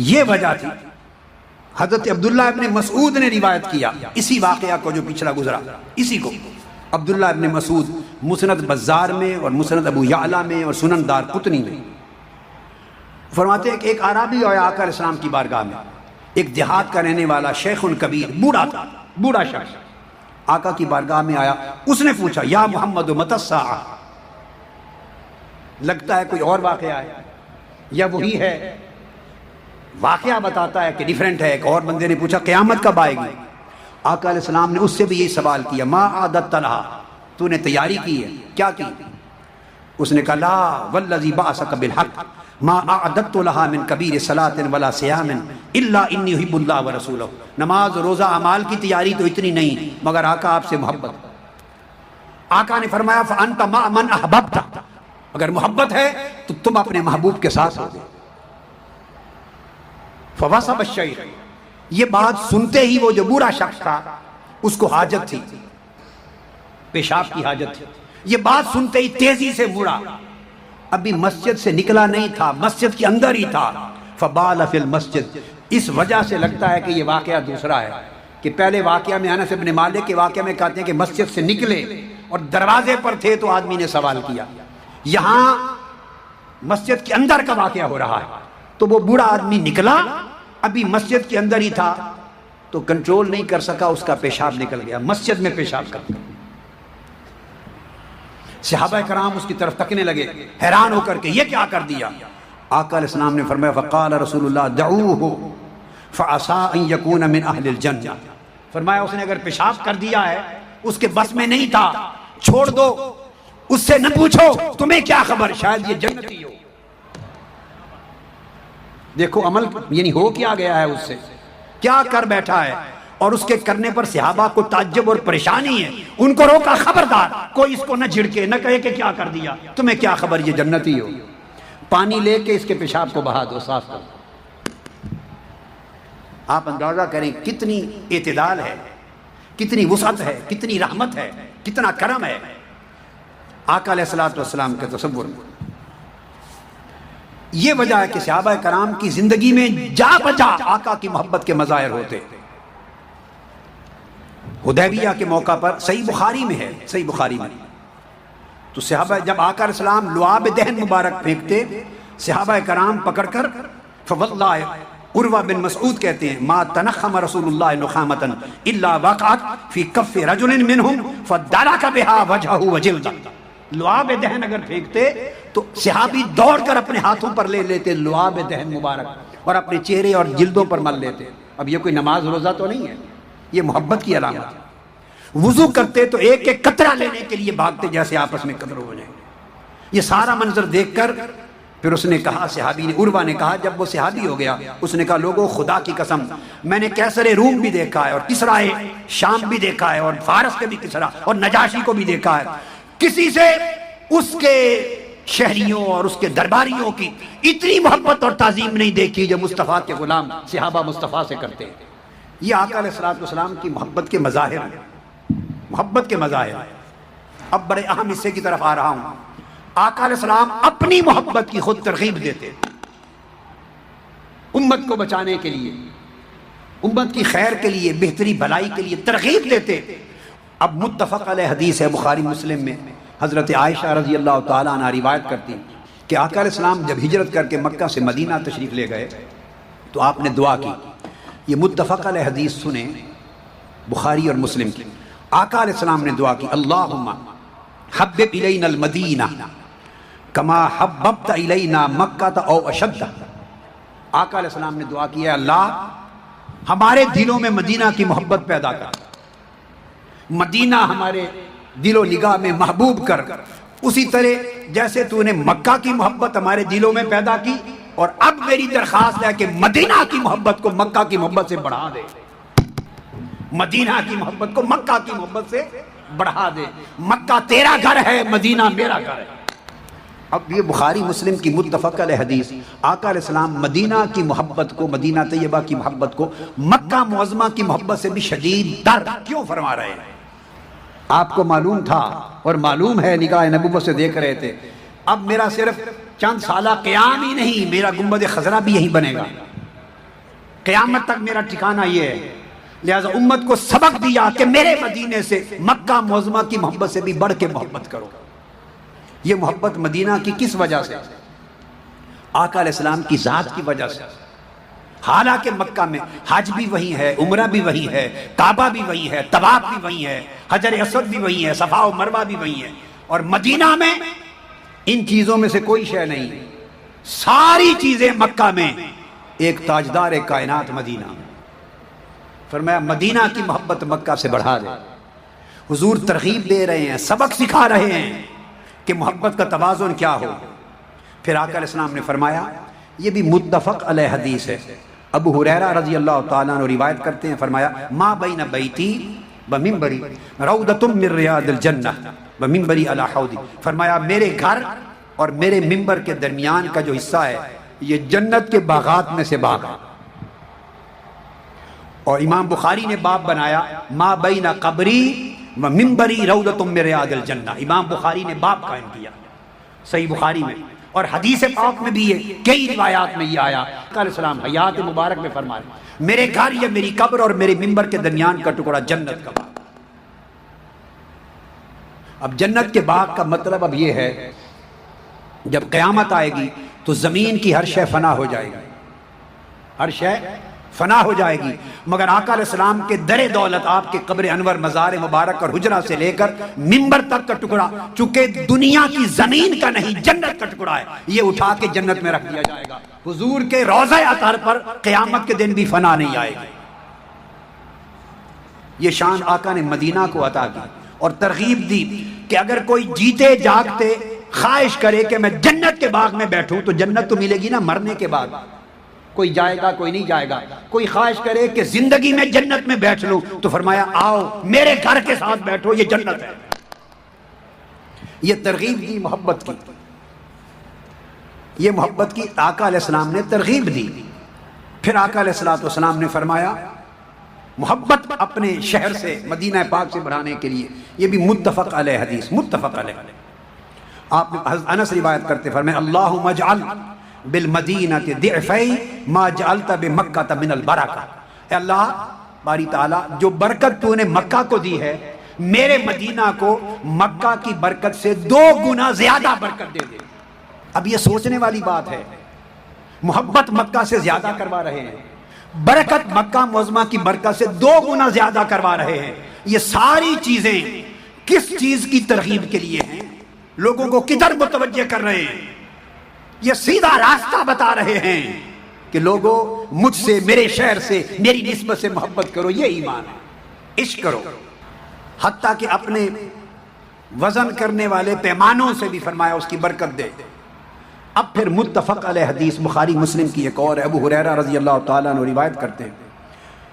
یہ وجہ تھی۔ حضرت عبداللہ ابن مسعود نے روایت کیا اسی واقعہ کو جو پچھلا گزرا، اسی کو عبداللہ ابن مسعود مسند بزار میں اور مسند ابو یعلا میں اور سنن دار قطنی میں فرماتے ہیں کہ ایک عربی آیا آقا علیہ السلام کی بارگاہ میں، ایک دیہات کا رہنے والا شیخ کبیر، بوڑھا تھا، بوڑھا شخص آقا کی بارگاہ میں آیا۔ اس نے پوچھا یا محمد متی الساعہ، لگتا ہے کوئی اور واقعہ ہے یا وہی ہے؟ واقعہ بتاتا ہے کہ ڈیفرنٹ ہے۔ ایک اور بندے نے پوچھا قیامت کب آئے گی؟ آقا علیہ السلام نے اس سے بھی یہی سوال کیا ما عادت لہا، تو نے تیاری کی ہے؟ کیا کی؟ اس نے کہا لا والذی بعثک بالحق ما اعددت لها من کبیر صلاۃ ولا صیام الا انی احب اللہ ورسولہ۔ نماز روزہ اعمال کی تیاری تو اتنی نہیں مگر آقا آپ سے محبت۔ آقا نے فرمایا فانت مع من احببت، اگر محبت ہے تو تم اپنے محبوب کے ساتھ ہو گے۔ فوصب الشیخ، یہ بات سنتے ہی وہ جو بوڑھا شخص تھا اس کو حاجت تھی، پیشاب کی حاجت تھی، یہ بات سنتے ہی تیزی سے مڑا، ابھی مسجد سے نکلا نہیں تھا، مسجد کے اندر ہی تھا۔ فبال فی المسجد، اس وجہ سے لگتا ہے کہ یہ واقعہ دوسرا ہے کہ پہلے واقعہ میں انس بن مالک کے واقعہ میں کہتے ہیں کہ مسجد سے نکلے اور دروازے پر تھے تو آدمی نے سوال کیا، یہاں مسجد کے اندر کا واقعہ ہو رہا ہے۔ تو وہ بوڑھا آدمی نکلا، ابھی مسجد کے اندر ہی تھا تو کنٹرول نہیں کر سکا، اس کا پیشاب نکل گیا، مسجد میں پیشاب کر گیا۔ صحابہ کرام اس کی طرف تکنے لگے حیران ہو کر کے یہ کیا کر دیا؟ آقا علیہ السلام نے فرمایا فقال رسول اللہ دعوہ فعسى ان یکون من اہل الجنہ، فرمایا اس نے اگر پیشاب کر دیا ہے اس کے بس میں نہیں تھا، چھوڑ دو، اس سے نہ پوچھو تمہیں کیا خبر، شاید یہ جنتی ہو۔ دیکھو عمل یعنی ہو کیا گیا ہے، اس سے کیا کر بیٹھا ہے، اور اس کے کرنے پر صحابہ کو تعجب اور پریشانی ہے۔ ان کو روکا خبردار کوئی اس کو نہ جھڑکے، نہ کہے کہ کیا کر دیا، تمہیں کیا خبر یہ جنتی ہو، پانی لے کے اس کے پیشاب کو بہا دو، صاف کرو۔ آپ اندازہ کریں کتنی اعتدال ہے، کتنی وسعت ہے، کتنی رحمت ہے، کتنا کرم ہے آقا علیہ الصلوۃ والسلام کے تصور میں۔ یہ وجہ ہے کہ صحابہ کرام کی زندگی میں جا بجا آقا کی محبت کے مظاہر ہوتے۔ حدیبیہ کے موقع پر صحیح بخاری میں ہے، صحیح بخاری میں، تو صحابہ جب آقا علیہ السلام لعاب دہن مبارک پھینکتے، صحابہ کرام پکڑ کر فواللہ، عروہ بن مسعود کہتے ہیں ما تنخم رسول اللہ نخامتا الا وقعت فی کف رجل منہم فدرک بها وجہہ وجلدہ۔ لعاب دہن اگر پھینکتے تو صحابی دوڑ کر اپنے ہاتھوں پر لے لیتے لعاب دہن مبارک اور اپنے چہرے اور جلدوں پر مل لیتے۔ اب یہ کوئی نماز روزہ تو نہیں ہے، یہ محبت کی علامت ہے۔ وضو کرتے تو ایک ایک قطرہ لینے کے لیے بھاگتے جیسے آپس میں قطر ہو جائیں۔ یہ سارا منظر دیکھ کر پھر اس نے کہا، صحابی نے، عروہ نے کہا جب وہ صحابی ہو گیا، اس نے کہا لوگوں خدا کی قسم میں نے کیسر روم بھی دیکھا ہے اور کسرا شام بھی دیکھا ہے اور فارس کے بھی کسرا اور نجاشی کو بھی دیکھا ہے، کسی سے اس کے شہریوں اور اس کے درباریوں کی اتنی محبت اور تعظیم نہیں دیکھی جو مصطفیٰ کے غلام صحابہ مصطفیٰ سے کرتے ہیں۔ یہ آقا علیہ السلام کی محبت کے مظاہر ہیں، محبت کے مظاہر۔ اب بڑے اہم حصے کی طرف آ رہا ہوں۔ آقا علیہ السلام اپنی محبت کی خود ترغیب دیتے، امت کو بچانے کے لیے، امت کی خیر کے لیے، بہتری بھلائی کے لیے ترغیب دیتے۔ اب متفق علیہ حدیث ہے بخاری مسلم میں، حضرت عائشہ رضی اللہ تعالیٰ عنہ روایت کرتی کہ آقا علیہ السلام جب ہجرت کر کے مکہ سے مدینہ تشریف لے گئے تو آپ نے دعا کی۔ یہ متفق علیہ حدیث سنیں، بخاری اور مسلم کی۔ آقا علیہ السلام نے دعا کی، اللہم حبب الینا المدینہ کما حببت الینا مکہ او اشد۔ آقا علیہ السلام نے دعا کی، ہے اللہ ہمارے دلوں میں مدینہ کی محبت پیدا کر، مدینہ ہمارے دل و نگاہ میں محبوب کر، اسی طرح جیسے تو نے مکہ کی محبت ہمارے دلوں میں پیدا کی، اور اب میری درخواست ہے کہ مدینہ کی محبت کو مکہ کی محبت سے بڑھا دے، مدینہ کی محبت کو مکہ کی محبت سے بڑھا دے۔ مکہ تیرا گھر ہے، مدینہ میرا گھر ہے۔ اب یہ بخاری مسلم کی متفق علیہ حدیث، آقا علیہ السلام مدینہ کی محبت کو، مدینہ طیبہ کی محبت کو مکہ معظمہ کی محبت سے بھی شدید در کیوں فرما رہے ہیں؟ آپ کو معلوم تھا اور معلوم ہے، نگاہ نبوت سے دیکھ رہے تھے، اب میرا صرف چند سالہ قیام ہی نہیں، میرا گنبد خضرا بھی یہی بنے گا، قیامت تک میرا ٹھکانہ یہ ہے۔ لہذا امت کو سبق دیا کہ میرے مدینے سے مکہ معظمہ کی محبت سے بھی بڑھ کے محبت کرو۔ یہ محبت مدینہ کی کس وجہ سے؟ آقا علیہ السلام کی ذات کی وجہ سے۔ حالانکہ مکہ میں حج بھی وہی ہے، عمرہ بھی وہی ہے، کعبہ بھی وہی ہے، طواف بھی وہی ہے، حجر اسود بھی وہی ہے، صفا و مروہ بھی وہی ہے، اور مدینہ میں ان چیزوں میں سے کوئی شے نہیں، ساری چیزیں مکہ میں، ایک تاجدار کائنات مدینہ۔ فرمایا مدینہ کی محبت مکہ سے بڑھا دے۔ حضور ترغیب دے رہے ہیں، سبق سکھا رہے ہیں کہ محبت کا توازن کیا ہو۔ پھر آقا علیہ السلام نے فرمایا، یہ بھی متفق علیہ حدیث ہے، ابو ہریرہ رضی اللہ تعالیٰ عنہ روایت کرتے ہیں، فرمایا ما بین بیتی و منبری روضۃ من ریاض الجنہ و منبری علی حوضی۔ فرمایا میرے گھر اور میرے منبر کے درمیان کا جو حصہ ہے یہ جنت کے باغات میں سے باغ ہے۔ اور امام بخاری نے باب بنایا ما بین قبری و منبری روضۃ من ریاض الجنہ، امام بخاری نے باب قائم کیا صحیح بخاری میں، اور حدیث پاک میں بھی یہ کئی روایات میں یہ آیا۔ آقا علیہ السلام حیات مبارک میں فرمائے میرے گھر یا میری قبر اور میرے منبر کے درمیان کا ٹکڑا جنت کا باغ۔ اب جنت کے باغ کا مطلب اب یہ ہے جب قیامت آئے گی تو زمین کی ہر شے فنا ہو جائے گی، ہر شے فنا ہو جائے گی، مگر آقا علیہ السلام کے در دولت، آپ کے قبر انور، مزار مبارک اور حجرہ سے لے کر منبر تک کا ٹکڑا چونکہ دنیا کی زمین کا نہیں جنت کا ٹکڑا ہے، یہ اٹھا کے جنت میں رکھ دیا جائے گا۔ حضور کے روضہ اطہر پر قیامت کے دن بھی فنا نہیں آئے گی۔ یہ شان آقا نے مدینہ کو عطا کی اور ترغیب دی کہ اگر کوئی جیتے جاگتے خواہش کرے کہ میں جنت کے باغ میں بیٹھوں تو جنت تو ملے گی نا مرنے کے بعد، کوئی جائے گا کوئی نہیں جائے گا۔ کوئی خواہش کرے کہ زندگی میں جنت میں بیٹھ لوں تو فرمایا آؤ میرے گھر کے ساتھ بیٹھو، یہ جنت ہے۔ یہ ترغیب دی محبت کی، یہ محبت کی آقا علیہ السلام نے ترغیب دی۔ پھر آقا علیہ السلام نے فرمایا محبت اپنے شہر سے، مدینہ پاک سے بڑھانے کے لیے، یہ بھی متفق علیہ حدیث، متفق علیہ۔ آپ حضرت انس روایت کرتے فرمایا اللہم اجعل بالمدینہ ضعفی ما جعلت بمکہ من البرکہ، اے اللہ باری تعالیٰ جو برکت تو نے مکہ کو دی ہے میرے مدینہ کو مکہ کی برکت سے 2 گنا زیادہ برکت دے دے۔ اب یہ سوچنے والی بات ہے، محبت مکہ سے زیادہ کروا رہے ہیں، برکت مکہ معظمہ کی برکت سے 2 گنا زیادہ کروا رہے ہیں۔ یہ ساری چیزیں کس چیز کی ترغیب کے لیے ہیں؟ لوگوں کو کدھر متوجہ کر رہے ہیں؟ یہ سیدھا راستہ بتا رہے ہیں کہ لوگوں مجھ سے، میرے شہر سے، میری نسبت سے محبت کرو، یہ ایمان ہے، عشق کرو۔ حتیٰ کہ اپنے وزن کرنے والے پیمانوں سے بھی فرمایا اس کی برکت دے۔ اب پھر متفق علیہ حدیث بخاری مسلم کی ایک اور، ابو ہریرہ رضی اللہ تعالیٰ عنہ روایت کرتے ہیں،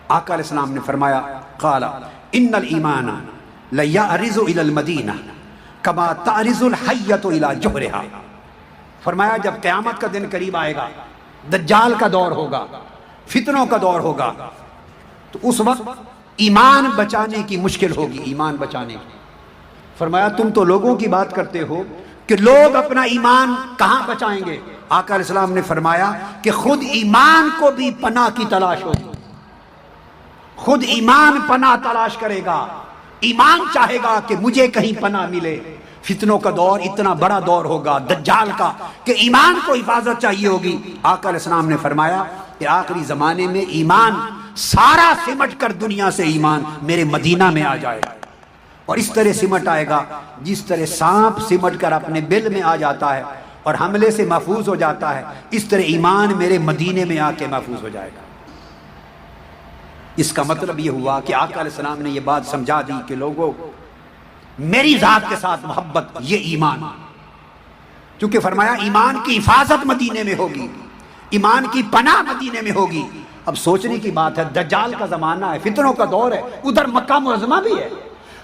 آقا علیہ السلام نے فرمایا قال ان الایمان لیعرض الی المدینہ کما تعرض الحیۃ الی جحرہا، فرمایا جب قیامت کا دن قریب آئے گا، دجال کا دور ہوگا، فتنوں کا دور ہوگا، تو اس وقت ایمان بچانے کی مشکل ہوگی، ایمان بچانے کی۔ فرمایا تم تو لوگوں کی بات کرتے ہو کہ لوگ اپنا ایمان کہاں بچائیں گے؟ آقا علیہ السلام نے فرمایا کہ خود ایمان کو بھی پناہ کی تلاش ہوگی، خود ایمان پناہ تلاش کرے گا، ایمان چاہے گا کہ مجھے کہیں پناہ ملے۔ فتنوں کا دور اتنا بڑا دور ہوگا دجال کا کہ ایمان کو حفاظت چاہیے ہوگی۔ آقا علیہ السلام نے فرمایا کہ آخری زمانے میں ایمان سارا سمٹ کر دنیا سے ایمان میرے مدینہ میں آ جائے گا، اور اس طرح سمٹ آئے گا جس طرح سانپ سمٹ کر اپنے بل میں آ جاتا ہے اور حملے سے محفوظ ہو جاتا ہے، اس طرح ایمان میرے مدینے میں آ کے محفوظ ہو جائے گا۔ اس کا مطلب یہ ہوا کہ آقا علیہ السلام نے یہ بات سمجھا دی کہ لوگوں میری ذات کے ساتھ محبت یہ ایمان، چونکہ فرمایا ایمان کی حفاظت مدینے میں ہوگی، ایمان کی پناہ مدینے میں ہوگی۔ اب سوچنے کی بات ہے، دجال کا زمانہ ہے، فتنوں کا دور ہے، ادھر مکہ معظمہ بھی ہے،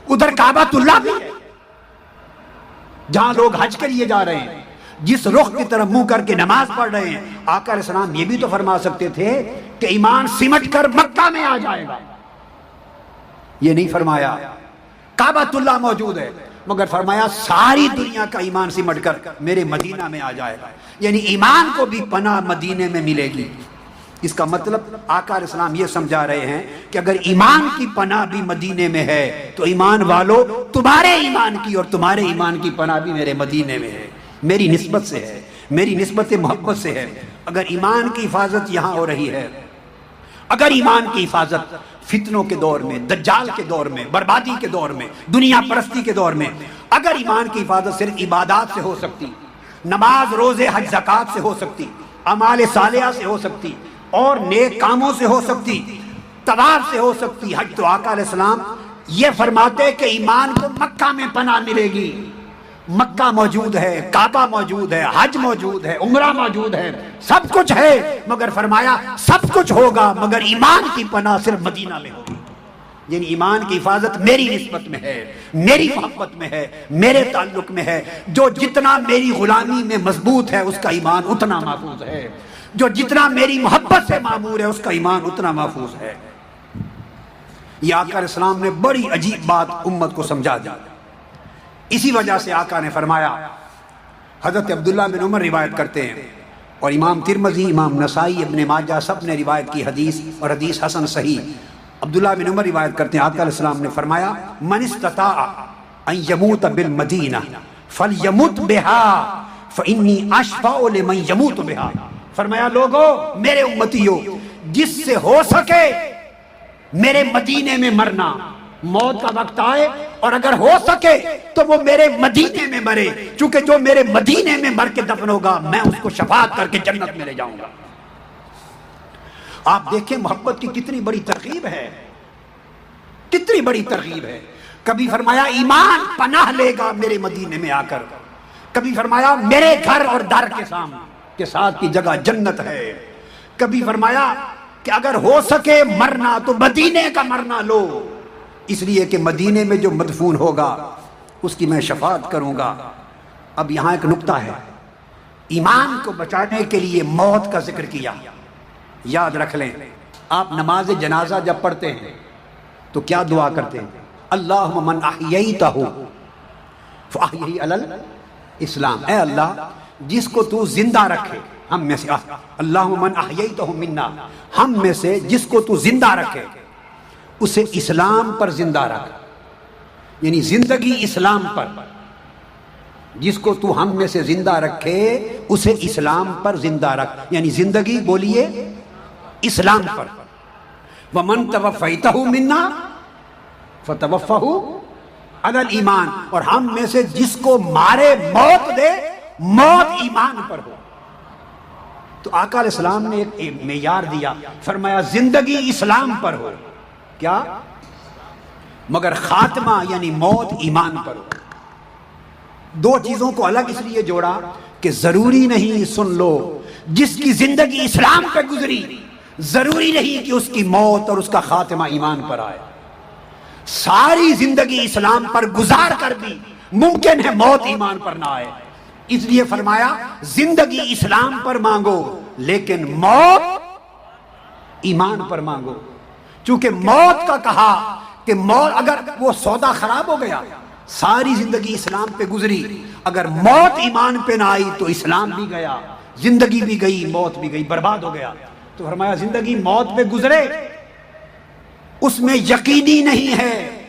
ادھر کعبۃ اللہ بھی ہے جہاں لوگ حج کے لیے جا رہے ہیں، جس رخ کی طرف منہ کر کے نماز پڑھ رہے ہیں۔ آقا علیہ السلام یہ بھی تو فرما سکتے تھے کہ ایمان سمٹ کر مکہ میں آ جائے گا، یہ نہیں فرمایا۔ کعبۃ اللہ موجود ہے مگر فرمایا ساری دنیا کا ایمان سمٹ کر میرے مدینہ میں آ جائے گا، یعنی ایمان کو بھی پناہ مدینے میں ملے گی۔ اس کا مطلب آقا علیہ السلام یہ سمجھا رہے ہیں کہ اگر ایمان کی پناہ بھی مدینے میں ہے تو ایمان والو تمہارے ایمان کی اور تمہارے ایمان کی پناہ بھی میرے مدینے میں ہے، میری نسبت سے ہے، میری نسبت محبت سے ہے۔ اگر ایمان کی حفاظت یہاں ہو رہی ہے، اگر ایمان کی حفاظت فتنوں کے دور میں، دجال کے دور میں، بربادی کے دور میں، دنیا پرستی کے دور میں، اگر ایمان کی حفاظت صرف عبادات سے ہو سکتی، نماز روزے حج زکوٰۃ سے ہو سکتی، اعمال صالحہ سے ہو سکتی، اور نیک کاموں سے ہو سکتی، طواف سے ہو سکتی، حج، تو آقا علیہ السلام یہ فرماتے کہ ایمان کو مکہ میں پناہ ملے گی۔ مکہ موجود ہے، کعبہ موجود ہے، حج موجود ہے، عمرہ موجود ہے، سب کچھ ہے، مگر فرمایا سب کچھ ہوگا مگر ایمان کی پناہ صرف مدینہ میں ہوگی، یعنی ایمان کی حفاظت میری نسبت میں ہے، میری محبت میں ہے، میرے تعلق میں ہے۔ جو جتنا میری غلامی میں مضبوط ہے اس کا ایمان اتنا محفوظ ہے، جو جتنا میری محبت سے معمور ہے اس کا ایمان اتنا محفوظ ہے۔ یہ آقا علیہ السلام نے بڑی عجیب بات امت کو سمجھا دی۔ اسی وجہ سے آقا نے فرمایا، حضرت عبداللہ بن عمر روایت کرتے ہیں، اور امام ترمذی، امام نسائی، ابن ماجہ سب نے روایت کی حدیث، اور حدیث حسن صحیح۔ عبداللہ بن عمر روایت کرتے ہیں، آقا علیہ السلام نے فرمایا من استطاع ان یموت بالمدینہ فلیمت بہا فانی اشفع لمن یموت بہا۔ فرمایا لوگو میرے امتیو، جس سے ہو سکے میرے مدینے میں مرنا، موت کا وقت آئے اور اگر ہو سکے تو وہ میرے مدینے میں مرے، چونکہ جو میرے مدینے میں مر کے دفن ہوگا میں اس کو شفاعت کر کے جنت میں لے جاؤں گا۔ آپ دیکھیں محبت کی کتنی بڑی ترغیب ہے، کتنی بڑی ترغیب ہے۔ کبھی فرمایا ایمان پناہ لے گا میرے مدینے میں آ کر، کبھی فرمایا میرے گھر اور در کے سامنے کے ساتھ کی جگہ جنت ہے، کبھی فرمایا کہ اگر ہو سکے مرنا تو مدینے کا مرنا لو، اس لیے کہ مدینے میں جو مدفون ہوگا اس کی میں شفاعت کروں گا۔ اب یہاں ایک نکتہ ہے، ایمان کو بچانے کے لیے موت کا ذکر کیا۔ یاد رکھ لیں، آپ نماز جنازہ جب پڑھتے ہیں تو کیا دعا کرتے ہیں؟ اللہم من احییتہ فاحیہ علی الاسلام، اے اللہ جس کو تو زندہ رکھے ہم میں سے، اللہم من احییتہ منا، ہم میں سے جس کو تو زندہ رکھے اسے اسلام پر زندہ رکھ، یعنی زندگی اسلام پر، جس کو تو ہم میں سے زندہ رکھے اسے اسلام پر زندہ رکھ، یعنی زندگی بولیے اسلام پر۔ وَمَن تَوَفَّيْتَهُ مِنَّا فَتَوَفَّهُ عَلَى الْإِيمَانِ، اور ہم میں سے جس کو مارے موت دے، موت ایمان پر ہو۔ تو آقا علیہ السلام نے ایک معیار دیا، فرمایا زندگی اسلام پر ہو، کیا؟ مگر خاتمہ یعنی موت ایمان پر ہو۔ دو چیزوں کو الگ اس لیے جوڑا کہ ضروری نہیں، سن لو، جس کی زندگی اسلام پہ گزری ضروری نہیں کہ اس کی موت اور اس کا خاتمہ ایمان پر آئے۔ ساری زندگی اسلام پر گزار کر بھی ممکن ہے موت ایمان پر نہ آئے، اس لیے فرمایا زندگی اسلام پر مانگو لیکن موت ایمان پر مانگو۔ چونکہ موت کا کہا کہ موت اگر وہ سودا خراب ہو گیا، ساری زندگی اسلام پہ گزری، اگر موت ایمان پہ نہ آئی تو اسلام بھی گیا، زندگی بھی گئی، موت بھی گئی، برباد ہو گیا۔ تو فرمایا زندگی موت پہ گزرے اس میں یقینی نہیں ہے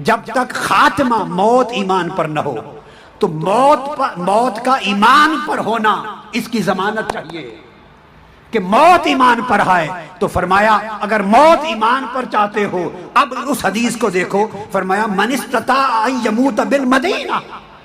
جب تک خاتمہ موت ایمان پر نہ ہو، تو موت کا ایمان پر ہونا اس کی ضمانت چاہیے کہ موت ایمان پر آئے۔ تو فرمایا اگر موت ایمان پر چاہتے ہو، اب اس حدیث کو دیکھو، فرمایا من استطاع ان یموت بالمدینہ،